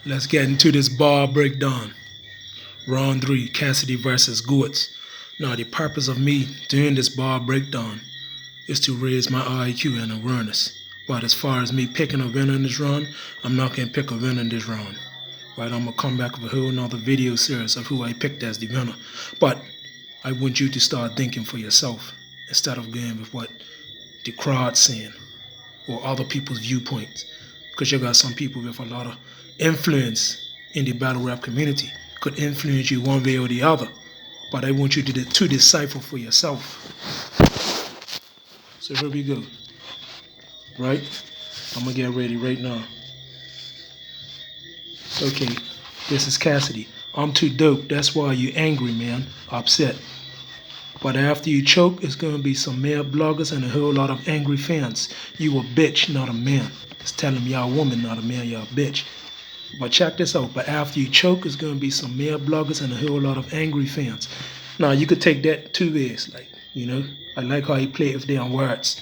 Let's get into this bar breakdown. Round 3, Cassidy versus Goodz. Now, the purpose of me doing this bar breakdown is to raise my IQ and awareness. But as far as me picking a winner in this round, I'm not going to pick a winner in this round. Right, I'm going to come back with a whole nother video series of who I picked as the winner. But I want you to start thinking for yourself instead of going with what the crowd's saying or other people's viewpoints. Because you got some people with a lot of influence in the battle rap community could influence you one way or the other. But I want you to decipher for yourself. So here we go. Right? I'm going to get ready right now. Okay, this is Cassidy. I'm too dope. That's why you angry, man. Upset. But after you choke, it's going to be some male bloggers and a whole lot of angry fans. You a bitch, not a man. It's telling me y'all a woman, not a man, y'all a bitch. But check this out. But after you choke, it's going to be some male bloggers and a whole lot of angry fans. Now, you could take that two ways. I like how he played with their words.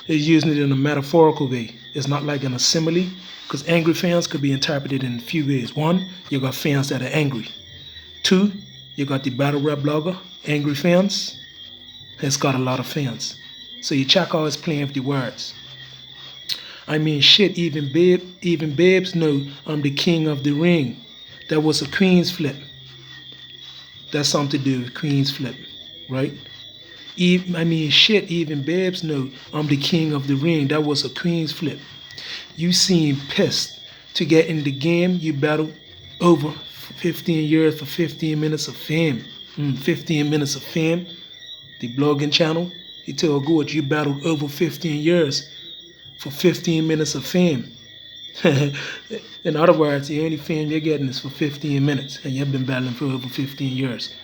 He's using it in a metaphorical way. It's not like in a simile. Because angry fans could be interpreted in a few ways. One, you got fans that are angry. Two, you got the battle rap blogger, angry fans. It's got a lot of fans. So you check how it's playing with the words. I mean, shit, even babes know I'm the king of the ring. That was a Queen's flip. That's something to do with Queen's flip, right? Even babes know I'm the king of the ring. That was a Queen's flip. You seem pissed to get in the game. You battled over 15 years for 15 minutes of fame. 15 minutes of fame. The blogging channel. He told Goodz you battled over 15 years for 15 minutes of fame. In other words, the only fame you're getting is for 15 minutes, and you've been battling for over 15 years.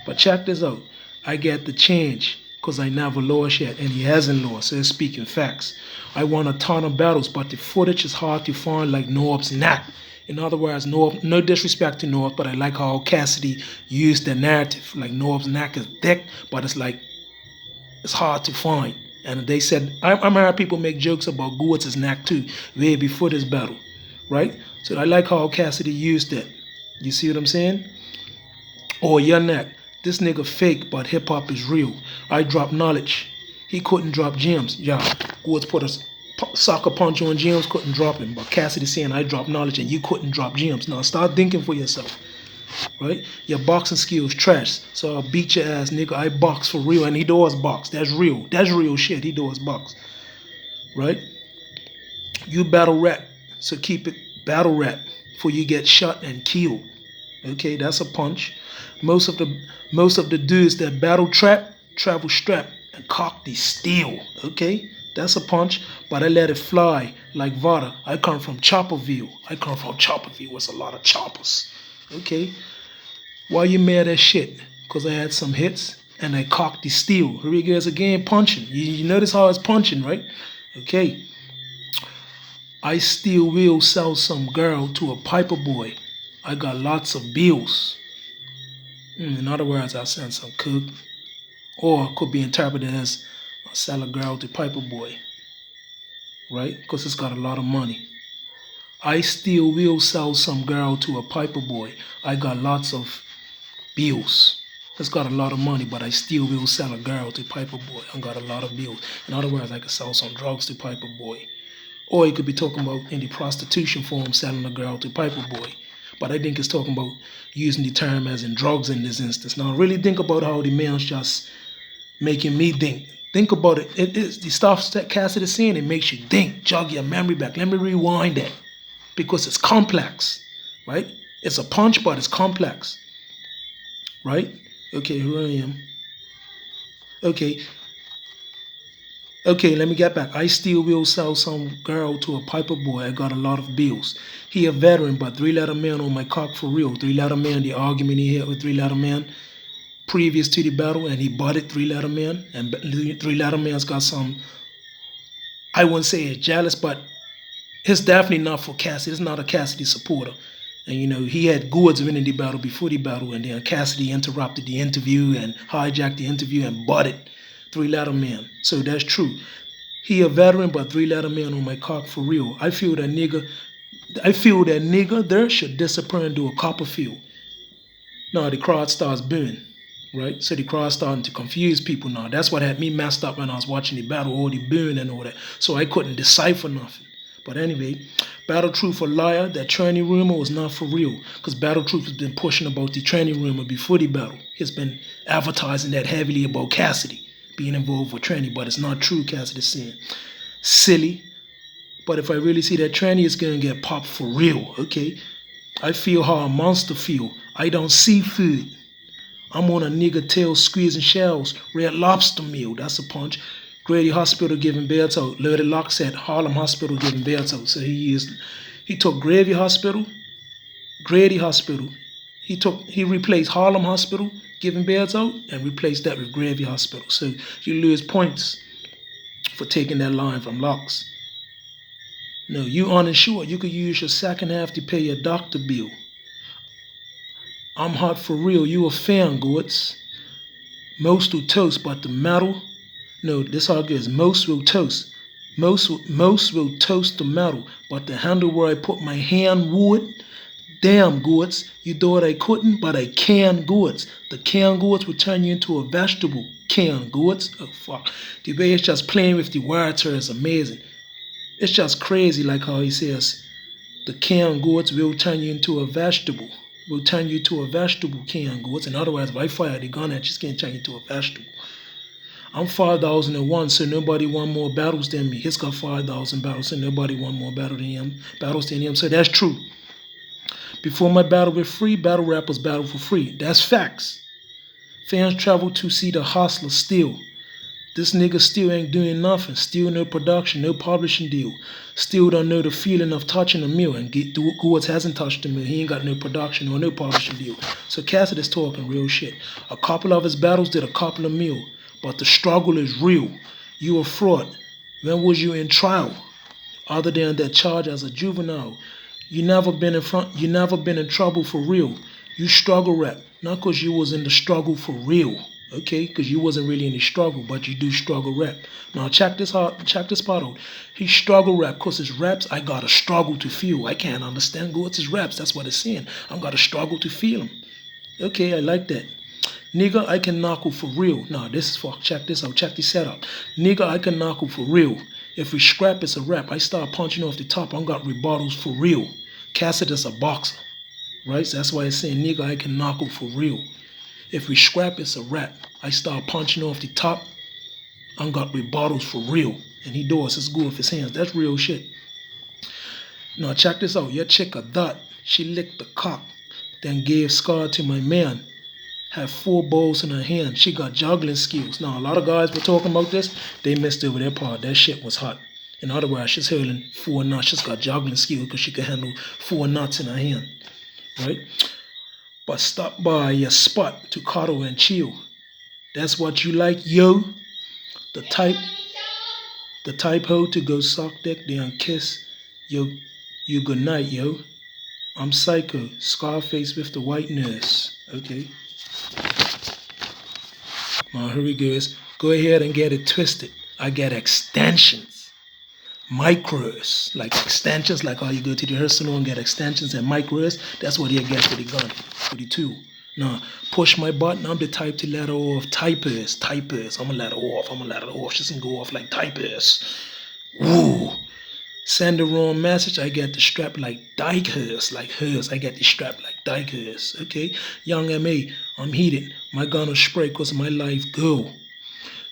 But check this out. I get the change because I never lost yet, and he hasn't lost, so it's speaking facts. I won a ton of battles, but the footage is hard to find like Norb's neck. In other words, Norb, no disrespect to Norb, but I like how Cassidy used the narrative. Like Norb's neck is thick, but it's hard to find. And they said, I'm heard people make jokes about Goodz's neck too, way before this battle, right? So I like how Cassidy used that. You see what I'm saying? Or your neck. This nigga fake, but hip hop is real. I drop knowledge. He couldn't drop gems. Yeah, Goodz put a soccer punch on gems, couldn't drop him. But Cassidy saying I drop knowledge and you couldn't drop gems. Now start thinking for yourself. Right? Your boxing skills trash. So I'll beat your ass, nigga. I box for real. And he does box. That's real. That's real shit. He does box. Right? You battle rap. So keep it battle rap before you get shot and killed. Okay, that's a punch. Most of the dudes that battle trap travel strap and cock the steel. Okay, that's a punch, but I let it fly like Vada. I come from Chopperville. It's a lot of choppers. Okay, why you mad at shit? Cause I had some hits and I cocked the steel. Here he goes again punching. You notice how it's punching, right? Okay. I still will sell some girl to a piper boy. I got lots of bills. In other words, I send some cook. Or could be interpreted as I sell a girl to piper boy. Right? Because it's got a lot of money. I still will sell some girl to a piper boy. I got lots of bills. It's got a lot of money, but I still will sell a girl to piper boy. I got a lot of bills. In other words, I could sell some drugs to piper boy. Or he could be talking about in the prostitution form selling a girl to piper boy. But I think it's talking about using the term as in drugs in this instance. Now really think about how the man's just making me think. Think about it. It's the stuff that Cassidy is saying, it makes you think. Jog your memory back. Let me rewind that. Because it's complex. Right? It's a punch, but it's complex. Right? Okay, here I am. Okay, let me get back. I still will sell some girl to a piper boy. I got a lot of bills. He a veteran, but 3-letter man on my cock for real. 3-letter man, the argument he had with 3-letter man previous to the battle, and he butted 3-letter man. And 3-letter man's got some, I wouldn't say it's jealous, but it's definitely not for Cassidy. It's not a Cassidy supporter. And he had Goodz winning the battle before the battle, and then Cassidy interrupted the interview and hijacked the interview and butted 3-letter man. So that's true. He a veteran, but 3-letter man on my cock for real. I feel that nigga I feel that nigga there should disappear and do a Copperfield. Now the crowd starts booing, right? So the crowd starting to confuse people now. That's what had me messed up when I was watching the battle, all the booing and all that. So I couldn't decipher nothing. But anyway, Battle Truth or liar, that tranny rumor was not for real. Because Battle Truth has been pushing about the tranny rumor before the battle. He's been advertising that heavily about Cassidy being involved with tranny, but it's not true, Cassidy's saying. Silly. But if I really see that tranny, it's gonna get popped for real, okay? I feel how a monster feel. I don't see food. I'm on a nigga tail squeezing shells. Red Lobster meal, that's a punch. Grady Hospital giving bailouts out. Lordy Locke said Harlem Hospital giving bailouts out. So he took Grady Hospital. He replaced Harlem Hospital giving bailouts out and replaced that with Grady Hospital. So you lose points for taking that line from Locks. No, you uninsured. You could use your second half to pay your doctor bill. I'm hot for real. You a fan, Goodz. Most will toast, but the metal. No, this how it goes. Most will toast. Most will toast the metal, but the handle where I put my hand would. Damn, Goodz. You thought I couldn't, but I can, Goodz. The can, Goodz, will turn you into a vegetable. Can, Goodz. Oh, fuck. The way it's just playing with the word is amazing. It's just crazy, like how he says, the can, Goodz, will turn you into a vegetable. Will turn you to a vegetable, can, Goodz. In other words, if I fire the gun at you, it's going to turn you into a vegetable. I'm 5,001, so nobody won more battles than me. He's got 5,000 battles, so nobody won more battles than him. So that's true. Before my battle with Free, battle rappers battle for free. That's facts. Fans travel to see the hustler still. This nigga still ain't doing nothing. Still no production, no publishing deal. Still don't know the feeling of touching a mill. And Goodz hasn't touched a mill. He ain't got no production or no publishing deal. So Cassidy's talking real shit. A couple of his battles did a couple of mil. But the struggle is real. You a fraud. When was you in trial? Other than that charge as a juvenile. You never been in trouble for real. You struggle rap. Not cause you was in the struggle for real. Okay, because you wasn't really in the struggle, but you do struggle rap. Now check this part out. He struggle rap because his raps, I gotta struggle to feel. I can't understand Goodz's raps. That's what it's saying. I'm gotta struggle to feel him. Okay, I like that. Nigga, I can knuckle for real. Now this is for check this out. Check the setup. Nigga, I can knuckle for real. If we scrap, it's a rap. I start punching off the top. I got rebuttals for real. Cassidy's a boxer, right? So that's why it's saying nigga, I can knuckle for real. If we scrap, it's a rap. I start punching off the top. I got rebuttals for real. And he does. It's good with his hands. That's real shit. Now check this out. Your chick a dot. She licked the cock. Then gave scar to my man. Had 4 balls in her hand. She got juggling skills. Now a lot of guys were talking about this. They missed over their part. That shit was hot. In other words, she's hurling 4 knots. She's got juggling skills because she can handle 4 knots in her hand. Right? But stop by your spot to cuddle and chill. That's what you like, yo. The type hoe to go suck dick, then kiss you good night, yo. I'm Psycho, Scarface with the white nurse. Okay. Now here we go. Go ahead and get it twisted. I get extensions. Micros, like extensions, like how you go to the hair salon and get extensions and micros. That's what you get for the gun, for the tool. Now, push my button. I'm the type to let her off. Typers. I'm gonna let her off. She doesn't go off like typers. Woo. Send the wrong message. I get the strap like dikers, like hers. I get the strap like dikers. Okay. Young MA, I'm heated. My gun will spray because my life go.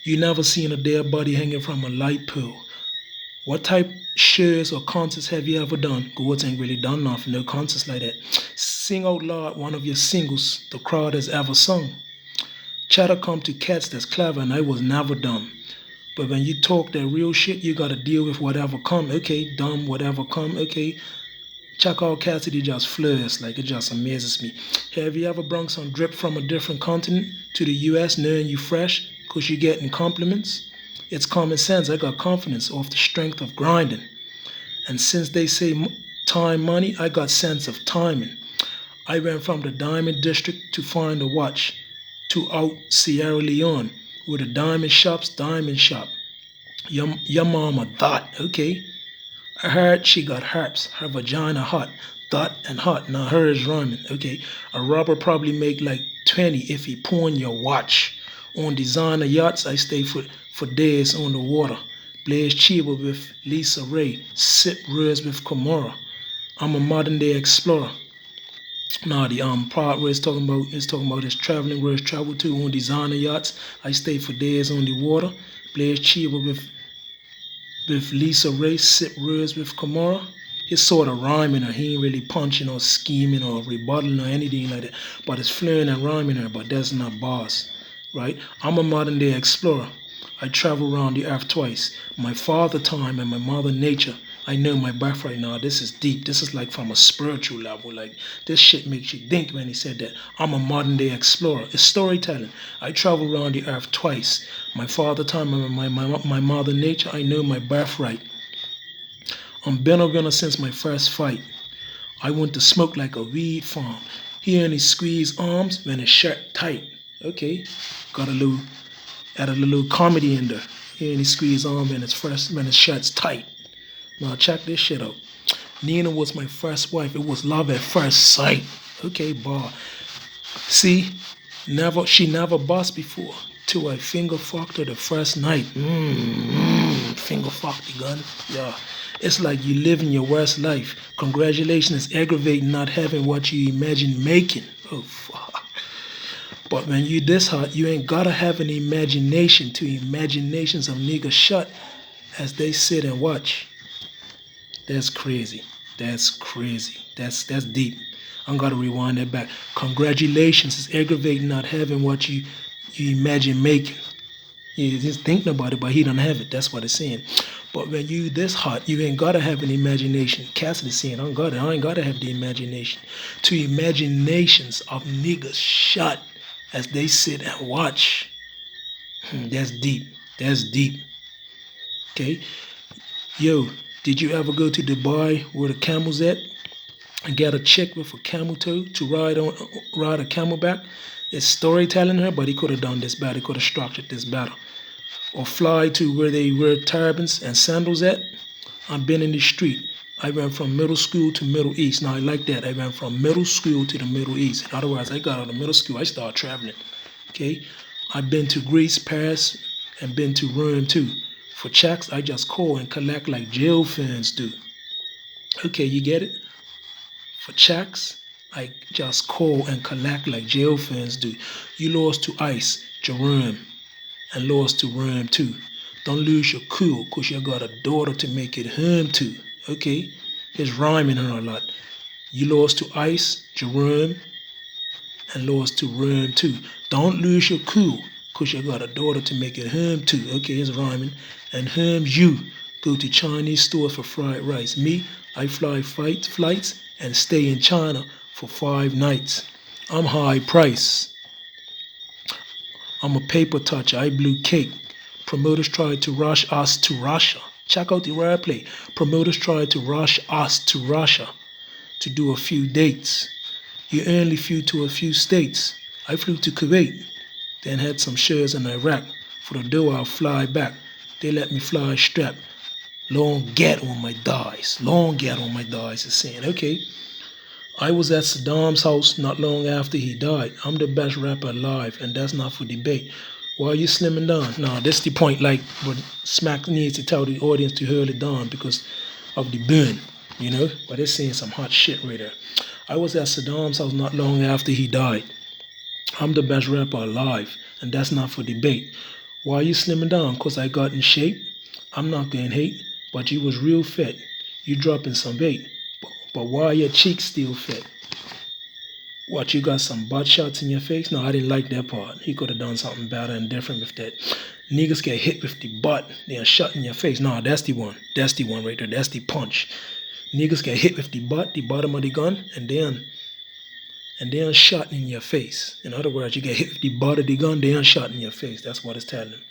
You never seen a dead body hanging from a light pole. What type shows or concerts have you ever done? Goodz ain't really done nothing, no concerts like that. Sing out loud one of your singles the crowd has ever sung. Chatter come to cats that's clever and I was never dumb. But when you talk that real shit, you gotta deal with whatever come. Okay, dumb, whatever come. Okay, check out Cassidy just flirts, like it just amazes me. Have you ever brung some drip from a different continent to the US knowing you fresh because you getting compliments? It's common sense. I got confidence off the strength of grinding. And since they say time money, I got sense of timing. I went from the diamond district to find a watch to out Sierra Leone with a diamond shop. Your mama thought, okay. Her heart, she got herpes. Her vagina hot. Dot and hot. Now her is rhyming. Okay. A robber probably make like 20 if he pawn your watch. On designer yachts, I stay for days on the water. Blaze Chiba with Lisa Ray. Sip Rose with Kamara. I'm a modern day explorer. Now the part where it's talking about his traveling, where it's traveled to on designer yachts. I stay for days on the water. Blaze Chiba with Lisa Ray, Sip Rose with Kamara. It's sort of rhyming her. He ain't really punching or scheming or rebuttaling or anything like that. But it's flirting and rhyming her, but that's not bars. Right? I'm a modern day explorer. I travel around the earth twice. My father time and my mother nature. I know my birth right now. This is deep. This is like from a spiritual level. Like this shit makes you think when he said that. I'm a modern day explorer. It's storytelling. I travel around the earth twice. My father time and my mother nature. I know my birthright. I'm been a winner since my first fight. I want to smoke like a weed farm. He only squeeze arms when his shirt tight. Okay, got added a little comedy in there. He only squeeze arms when his shirt's tight. Now check this shit out. Nina was my first wife. It was love at first sight. Okay, bar. See, she never bossed before. Till I finger fucked her the first night. Finger fucked the gun. Yeah. It's like you living your worst life. Congratulations, it's aggravating not having what you imagine making. Oh, fuck. But when you this hot, you ain't gotta have an imagination to imaginations of niggas shut as they sit and watch. That's crazy. That's crazy. That's deep. I'm gonna rewind that back. Congratulations, it's aggravating not having what you imagine making. He's just thinking about it, but he don't have it. That's what it's saying. But when you this hot, you ain't gotta have an imagination. Cassidy's saying, I ain't gotta have the imagination. To imaginations of niggas shot as they sit and watch. That's deep. That's deep. Okay? Yo, did you ever go to Dubai where the camel's at and get a chick with a camel toe to ride a camel back? It's storytelling her, but he could have done this better. He could have structured this better. Or fly to where they wear turbans and sandals at. I've been in the street. I went from middle school to Middle East. Now I like that. I went from middle school to the Middle East. In other words, I got out of middle school. I started traveling. Okay? I've been to Greece, Paris, and been to Rome too. For checks, I just call and collect like jail fans do. Okay, you get it? For checks, I just call and collect like jail fans do. You lost to ICE, Jerome, and lost to Rome too. Don't lose your cool, cause you got a daughter to make it home to. Okay? It's rhyming her a lot. You lost to ICE, Jerome, and lost to Rome too. Don't lose your cool, cause you got a daughter to make it home to. Okay, it's rhyming. And home you go to Chinese stores for fried rice. Me, I fly flights and stay in China for 5 nights. I'm high price. I'm a paper toucher. I blew cake. Promoters tried to rush us to Russia. Check out the wordplay. Promoters tried to rush us to Russia to do a few dates. You only flew to a few states. I flew to Kuwait, then had some shares in Iraq. For the dough, I'll fly back. They let me fly strapped. Long get on my thighs. Long get on my thighs is saying, okay. I was at Saddam's house not long after he died. I'm the best rapper alive, and that's not for debate. Why are you slimming down? No, that's the point, like, what Smack needs to tell the audience to hurl it down because of the burn, you know? But they're saying some hot shit right there. I was at Saddam's house not long after he died. I'm the best rapper alive, and that's not for debate. Why are you slimming down? Because I got in shape? I'm not getting hate, but you was real fat. You dropping some weight. But why your cheeks still fat? What, you got some butt shots in your face? No, I didn't like that part. He could have done something better and different with that. Niggas get hit with the butt, they're shot in your face. No, that's the one. That's the one right there. That's the punch. Niggas get hit with the butt, the bottom of the gun, and then shot in your face. In other words, you get hit with the butt of the gun, then shot in your face. That's what it's telling them.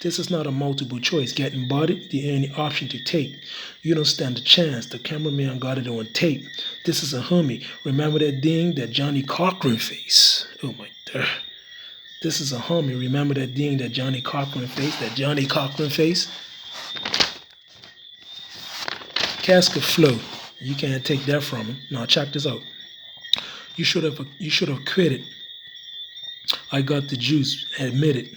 This is not a multiple choice. Getting bodied, the only option to take. You don't stand a chance. The cameraman got it on tape. This is a homie. Remember that ding, that Johnny Cochran face? Oh my God. This is a homie. Remember that ding, that Johnny Cochran face? That Johnny Cochran face? Cass could flow. You can't take that from him. Now check this out. You should have quit it. I got the juice. Admit it.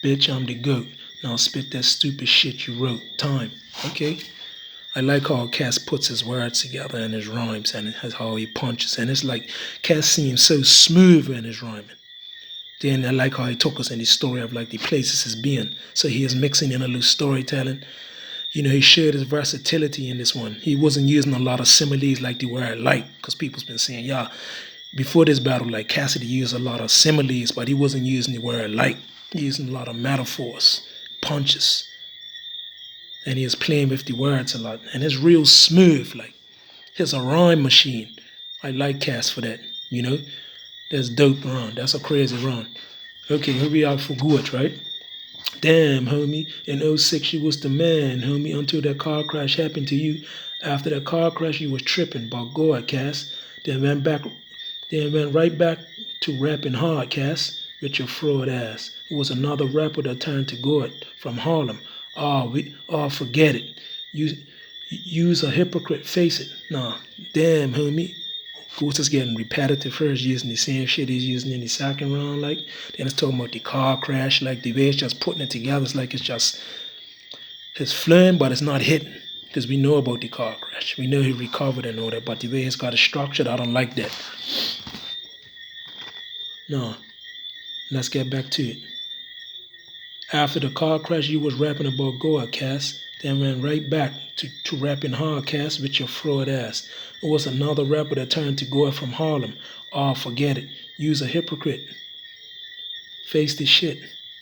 Bitch, I'm the GOAT. Now spit that stupid shit you wrote. Time. Okay? I like how Cass puts his words together and his rhymes and how he punches. And it's like Cass seems so smooth in his rhyming. Then I like how he took us in the story of like the places he's been. So he is mixing in a little storytelling. He showed his versatility in this one. He wasn't using a lot of similes like the word like, because people's been saying, yeah, before this battle, like Cassidy used a lot of similes, but he wasn't using the word like. He using a lot of metaphors, punches. And he is playing with the words a lot. And it's real smooth, like he's a rhyme machine. I like Cass for that, That's dope run. That's a crazy run. Okay, here we are for Goodz, right? Damn, homie. In '06, you was the man, homie, until that car crash happened to you. After that car crash, you was tripping. But go ahead, Cass. Then went right back to rapping hard, Cass, with your fraud ass. It was another rapper that turned to Goodz from Harlem. Forget it. You's a hypocrite, face it. Nah, damn, homie. Goodz is getting repetitive first, using the same shit he's using in the second round, like. Then it's talking about the car crash, like the way it's just putting it together. It's like it's flowing, but it's not hitting. Because we know about the car crash. We know he recovered and all that, but the way it's got it structured, I don't like that. No, let's get back to it. After the car crash, you was rapping about Goa, Cass. Then went right back to rapping hard, Cass, with your fraud ass. It was another rapper that turned to Goa from Harlem. Forget it. You's a hypocrite. Face the shit.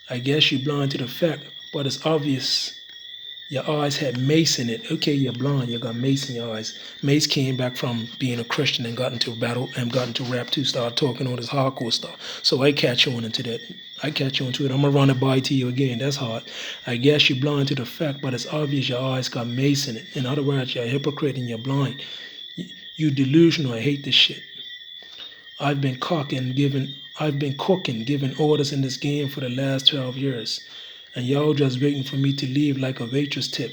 I guess you blind to the fact, but it's obvious. Your eyes had Mace in it. Okay, you're blind. You got Mace in your eyes. Mace came back from being a Christian and got into battle and got into rap too. Started talking all this hardcore stuff. So I catch on into that. I'm gonna run it by to you again. That's hard. I guess you're blind to the fact, but it's obvious your eyes got Mace in it. In other words, you're a hypocrite and you're blind. You delusional. I hate this shit. I've been cooking, giving orders in this game for the last 12 years. And y'all just waiting for me to leave like a waitress tip.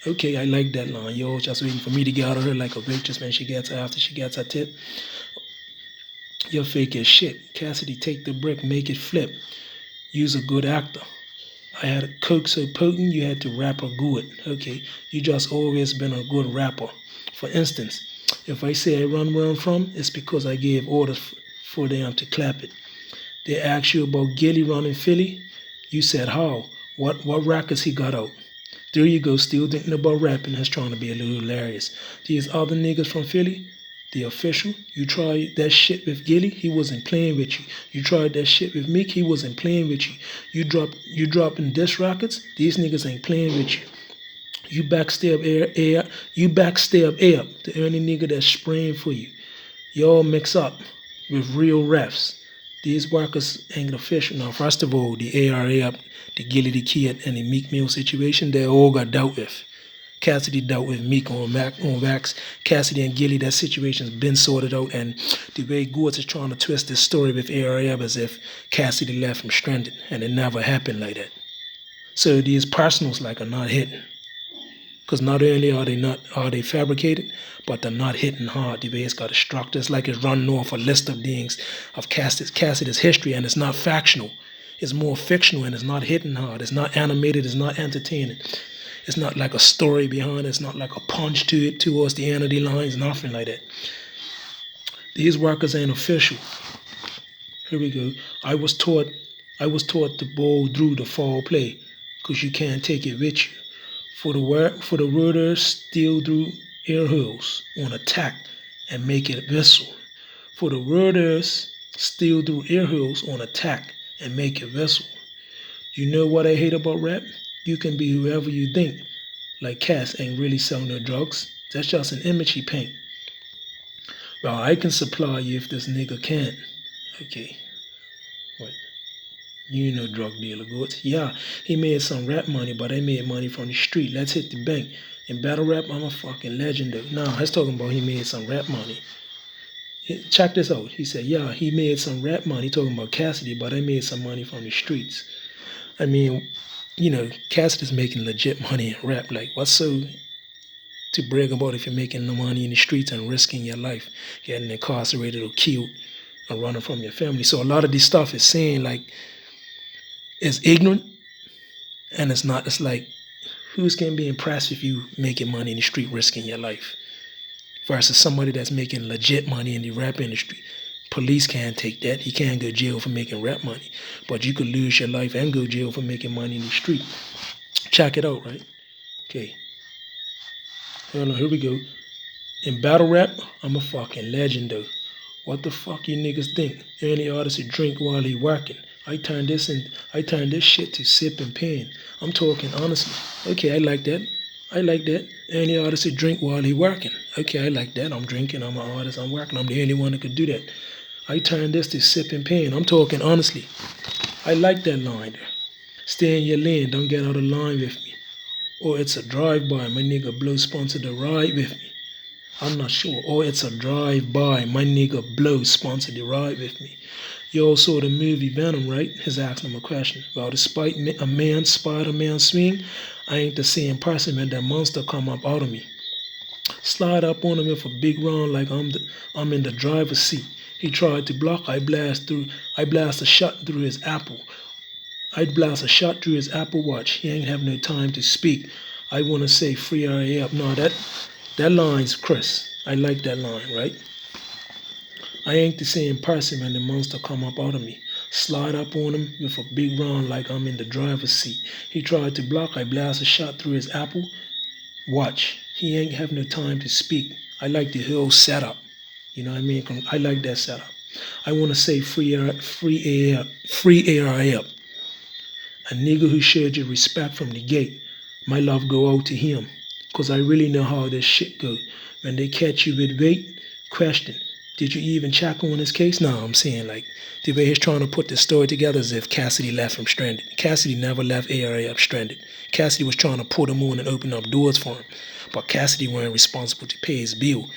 Okay, I like that line. Y'all just waiting for me to get out of her like a waitress when after she gets her tip. You're fake as shit. Cassidy, take the brick, make it flip. You's a good actor. I had a coke so potent you had to rap her good. Okay, you just always been a good rapper. For instance, if I say I run where I'm from, it's because I gave orders for them to clap it. They asked you about Gilly running Philly. You said how? What rackets he got out? There you go, still thinking about rapping and trying to be a little hilarious. These other niggas from Philly, the official, you tried that shit with Gilly, he wasn't playing with you. You tried that shit with Meek, he wasn't playing with you. You dropping diss rockets, these niggas ain't playing with you. You backstab air, the only nigga that's spraying for you. Y'all mix up with real refs. These workers ain't official. Now, first of all, the ARA, the Gilly the Kid, and the Meek Mill situation, they all got dealt with. Cassidy dealt with Meek on wax. Cassidy and Gilly, that situation's been sorted out, and the way Goodz is trying to twist this story with ARA as if Cassidy left him stranded, and it never happened like that. So these personals are not hitting. Because not only are they fabricated, but they're not hitting hard. The way it's got a structure, it's like it's running off a list of things of Cassidy's history, and it's not factional. It's more fictional, and it's not hitting hard. It's not animated. It's not entertaining. It's not like a story behind it. It's not like a punch to it towards the end of the lines. Nothing like that. These workers ain't official. Here we go. I was taught to bowl through the fall play, because you can't take it with you. For the worders, steal through air holes on attack and make it whistle. For the worders, steal through air holes on attack and make it whistle. You know what I hate about rap? You can be whoever you think. Like Cass ain't really selling no drugs. That's just an image he paint. Well, I can supply you if this nigga can't. Okay. What? You know drug dealer Goodz. Yeah, he made some rap money, but I made money from the street. Let's hit the bank. In battle rap, I'm a fucking legend though. Nah, I was talking about he made some rap money. Check this out. He said, yeah, he made some rap money, talking about Cassidy, but I made some money from the streets. I mean, Cassidy's making legit money in rap. Like, what's so to brag about if you're making no money in the streets and risking your life, getting incarcerated or killed and running from your family. So a lot of this stuff is saying like it's ignorant and it's not. It's like who's gonna be impressed with you making money in the street risking your life versus somebody that's making legit money in the rap industry. Police can't take that. You can't go to jail for making rap money, but you could lose your life and go to jail for making money in the street. Check it out, right? Okay. Hold on, here we go. In battle rap, I'm a fucking legend though. What the fuck you niggas think? Any artist who drink while he working. I turn this shit to sip and pain. I'm talking honestly. Okay, I like that. I like that. Any artist who drink while he working. Okay, I like that. I'm drinking, I'm an artist, I'm working. I'm the only one that could do that. I turn this to sip and pain. I'm talking honestly. I like that line there. Stay in your lane, don't get out of line with me. Or it's a drive-by, my nigga Blow sponsored the ride with me. I'm not sure. Or it's a drive-by, my nigga Blow sponsored the ride with me. You all saw the movie Venom, right? He's asking him a question. Well, despite a man, Spider-Man swing, I ain't the same person when that monster come up out of me. Slide up on him with a big round like I'm in the driver's seat. He tried to block, I blast a shot through his Apple. I'd blast a shot through his Apple Watch. He ain't have no time to speak. I wanna say free RA up. No, that line's Chris. I like that line, right? I ain't the same person when the monster come up out of me. Slide up on him with a big round like I'm in the driver's seat. He tried to block, I blast a shot through his Apple Watch. He ain't have no time to speak. I like the whole setup. You know what I mean? I like that setup. I wanna say free ARA up. A nigga who showed you respect from the gate. My love go out to him. Cause I really know how this shit go. When they catch you with weight, question, did you even check on his case? No, I'm saying like the way he's trying to put this story together as if Cassidy left him stranded. Cassidy never left ARA up stranded. Cassidy was trying to put him on and open up doors for him. But Cassidy weren't responsible to pay his bill.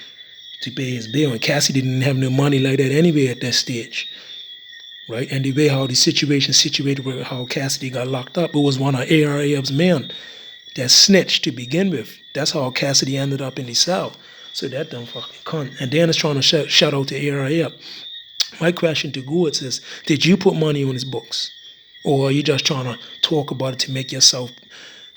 And Cassidy didn't have no money like that anyway at that stage. Right? And the way how the situation situated with how Cassidy got locked up, it was one of ARA's men that snitched to begin with. That's how Cassidy ended up in the cell. So that dumb fucking cunt. And then it's trying to shout out to ARA. My question to Goodz is, did you put money on his books? Or are you just trying to talk about it to make yourself,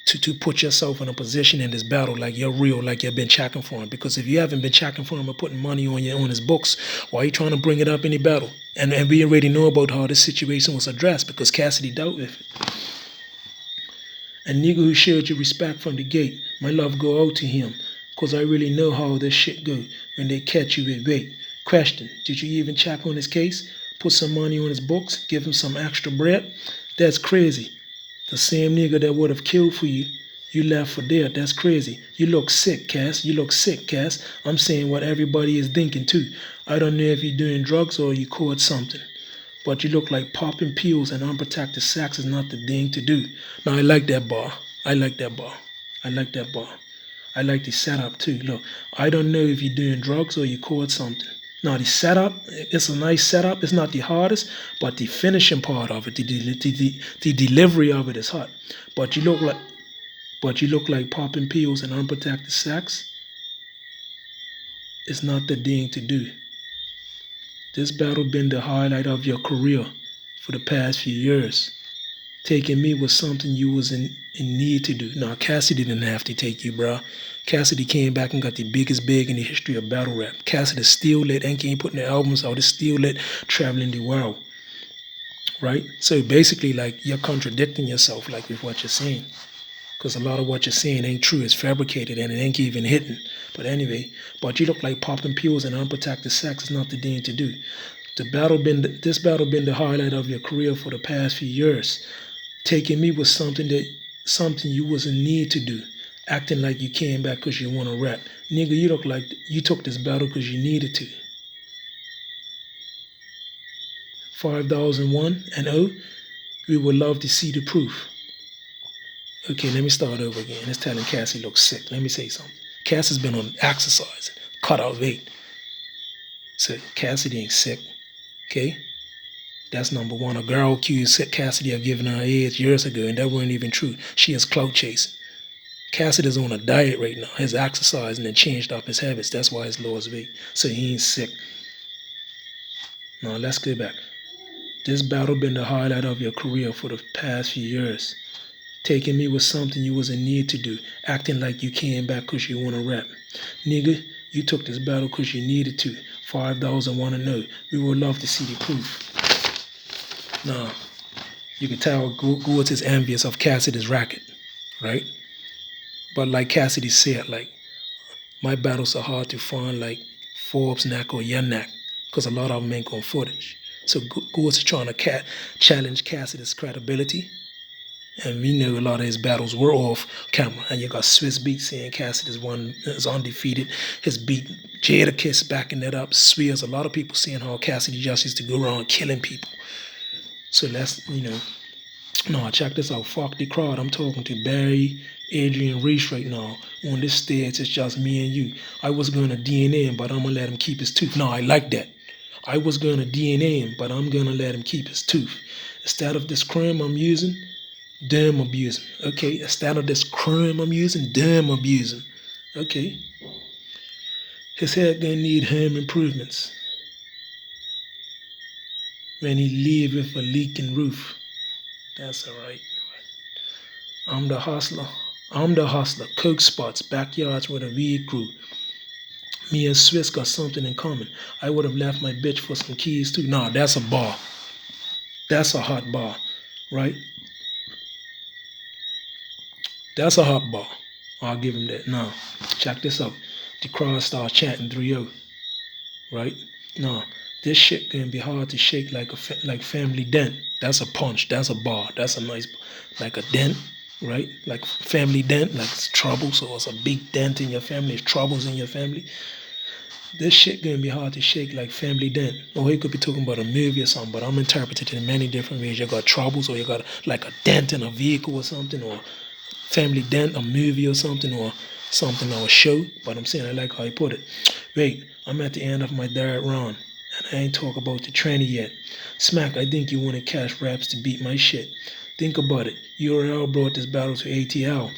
to put yourself in a position in this battle like you're real, like you've been checking for him? Because if you haven't been checking for him or putting money on his books, why are you trying to bring it up in the battle? And we already know about how this situation was addressed because Cassidy dealt with it. A nigga who showed you respect from the gate, my love go out to him. Cause I really know how this shit go when they catch you with weight. Question, did you even check on his case? Put some money on his books? Give him some extra bread? That's crazy. The same nigga that would have killed for you, you left for dead. That's crazy. You look sick, Cass. You look sick, Cass. I'm saying what everybody is thinking too. I don't know if you're doing drugs or you caught something. But you look like popping pills and unprotected sex is not the thing to do. Now I like that bar. I like that bar. I like that bar. I like the setup too. Look, I don't know if you're doing drugs or you caught something. Now the setup, it's a nice setup. It's not the hardest, but the finishing part of it, the delivery of it is hot. But you look like popping pills and unprotected sex. It's not the thing to do. This battle been the highlight of your career for the past few years. Taking me was something you was in need to do. Now, Cassidy didn't have to take you, bro. Cassidy came back and got the biggest bag in the history of battle rap. Cassidy still lit and came putting the albums out. It's still lit, traveling the world. Right? So basically, like, you're contradicting yourself, like, with what you're saying. Because a lot of what you're saying ain't true. It's fabricated and it ain't even hitting. But anyway, but you look like popping pills and unprotected sex is not the thing to do. This battle been the highlight of your career for the past few years. Taking me was something you was in need to do. Acting like you came back because you want to rap. Nigga, you look like you took this battle because you needed to. 5001 and 0, we would love to see the proof. Okay, let me start over again. It's telling Cassie looks sick. Let me say something. Cass has been on exercise, cut out weight. So Cassidy ain't sick. Okay? That's number one. A girl accused Cassidy of giving her AIDS years ago, and that wasn't even true. She is clout chasing. Cassidy's on a diet right now. He's exercising and changed up his habits. That's why he's lost weight. So he ain't sick. Now let's go back. This battle been the highlight of your career for the past few years. Taking me was something you was in need to do. Acting like you came back cause you wanna rap. Nigga, you took this battle cause you needed to. $5 wanna know. We would love to see the proof. Now, you can tell Goodz is envious of Cassidy's racket, right? But like Cassidy said, like, my battles are hard to find like Forbes neck or your neck, because a lot of them ain't on footage. So Goodz is trying to challenge Cassidy's credibility. And we know a lot of his battles were off camera. And you got Swiss Beat saying Cassidy's one is undefeated. His beat Jadakiss backing that up. Swears a lot of people saying how Cassidy just used to go around killing people. So let's, no, check this out. Fuck the crowd. I'm talking to Barry, Adrian Reese right now. On this stage, it's just me and you. I was going to DNA him, but I'm going to let him keep his tooth. No, I like that. I was going to DNA him, but I'm going to let him keep his tooth. Instead of this cream I'm using, damn abuse him. Okay, instead of this cream I'm using, damn abuse him. Okay. His head going to need home improvements. When he leave with a leaking roof. That's alright. I'm the hustler. Coke spots, backyards with a weed crew. Me and Swiss got something in common. I would have left my bitch for some keys too. Nah, that's a bar. That's a hot bar, right? That's a hot bar. I'll give him that. Now, check this out. The crowd start chanting 3-0, right? Now, this shit gonna be hard to shake like family dent. That's a punch. That's a bar. That's a nice, like a dent, right? Like family dent, like it's trouble. So it's a big dent in your family. It's troubles in your family. This shit gonna be hard to shake like family dent. Or he could be talking about a movie or something, but I'm interpreting it in many different ways. You got troubles, or you got like a dent in a vehicle or something, or family dent, a movie or something, or a show. But I'm saying I like how he put it. Wait, I'm at the end of my third round, and I ain't talk about the tranny yet. Smack, I think you wanted cash raps to beat my shit. Think about it. URL brought this battle to ATL.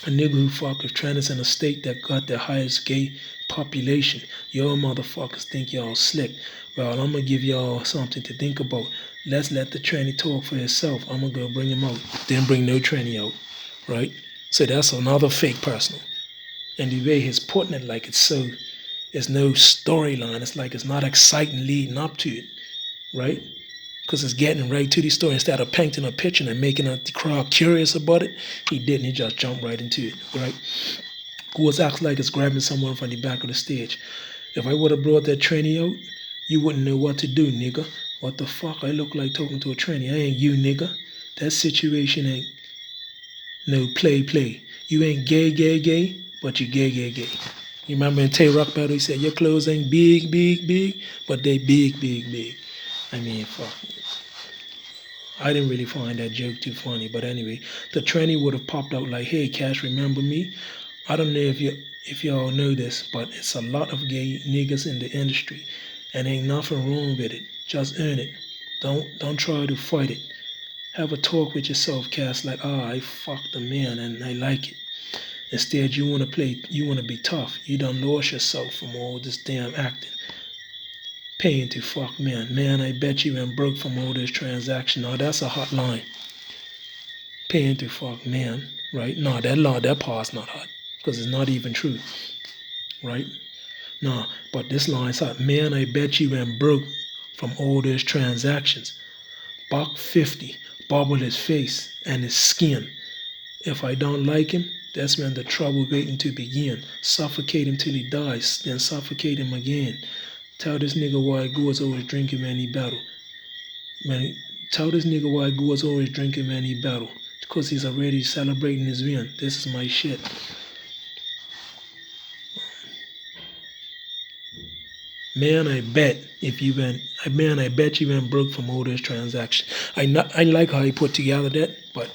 A nigga who fuck with trannies in a state that got the highest gay population. Y'all motherfuckers think y'all slick. Well, I'm gonna give y'all something to think about. Let's let the tranny talk for himself. I'm gonna go bring him out. Then bring no tranny out. Right? So that's another fake personal. And the way he's putting it, like it's no storyline. It's like it's not exciting leading up to it. Right? Because it's getting right to the story. Instead of painting a picture and making the crowd curious about it, he didn't. He just jumped right into it, right? Goodz acts like it's grabbing someone from the back of the stage. If I would have brought that tranny out, you wouldn't know what to do, nigga. What the fuck? I look like talking to a tranny. I ain't you, nigga. That situation ain't no play. You ain't gay, but you gay. You remember in Tay Rock Battle, he said, your clothes ain't big, but they big. I mean, fuck. I didn't really find that joke too funny, but anyway, the tranny would have popped out like, "Hey, Cash, remember me?" I don't know if y'all know this, but it's a lot of gay niggas in the industry, and ain't nothing wrong with it. Just earn it. Don't try to fight it. Have a talk with yourself, Cash. Like, I fucked a man and I like it. Instead, you wanna be tough. You done lost yourself from all this damn acting. Paying to fuck man. Man, I bet you went broke from all this transaction. Now that's a hot line. Paying to fuck man, right? No, that part's not hot. Because it's not even true. Right? No, but this line's hot. Man, I bet you went broke from all those transactions. Buck 50, bubble his face and his skin. If I don't like him, that's when the trouble waiting to begin. Suffocate him till he dies, then suffocate him again. Tell this nigga why Goodz always drinking when he battle. Tell this nigga why Goodz always drinking when he battle. Because he's already celebrating his win. This is my shit. Man, I bet you went broke from all those transactions. I like how he put together that, but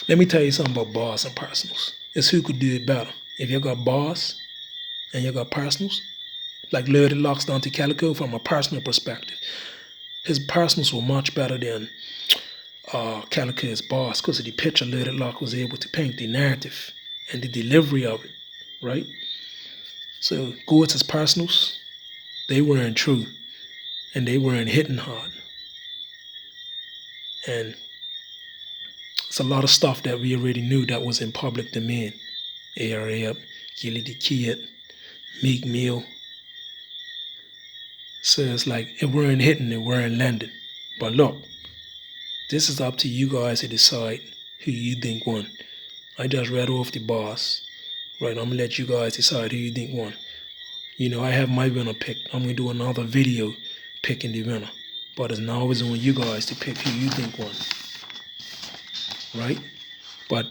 let me tell you something about bars and personals. It's who could do it better. If you got bars and you got personals, like Lady Locks down to Calico from a personal perspective. His personals were much better than Calico's bars because of the picture Lady Lock was able to paint, the narrative. and the delivery of it, right? So Goodz' personals, they weren't true, and they weren't hitting hard. And it's a lot of stuff that we already knew that was in public domain. A.R.A. Gilly the Kid, Meek Mill. So it's like it weren't hitting, it weren't landing. But look, this is up to you guys to decide who you think won. I just read off the bars. Right, I'm gonna let you guys decide who you think won. I have my winner picked. I'm gonna do another video picking the winner. But it's now always on you guys to pick who you think won. Right? But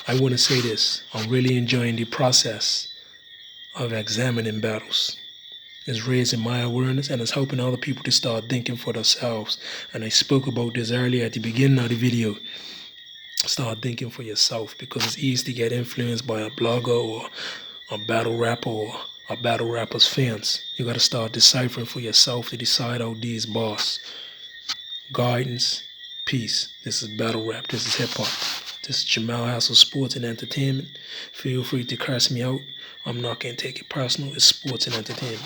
I wanna say this. I'm really enjoying the process of examining battles. It's raising my awareness and it's helping other people to start thinking for themselves. And I spoke about this earlier at the beginning of the video. Start thinking for yourself, because it's easy to get influenced by a blogger or a battle rapper or a battle rapper's fans. You gotta start deciphering for yourself to decide out these bars. Guidance, peace. This is battle rap. This is hip hop. This is Jamal Hassel Sports and Entertainment. Feel free to curse me out. I'm not gonna take it personal. It's sports and entertainment.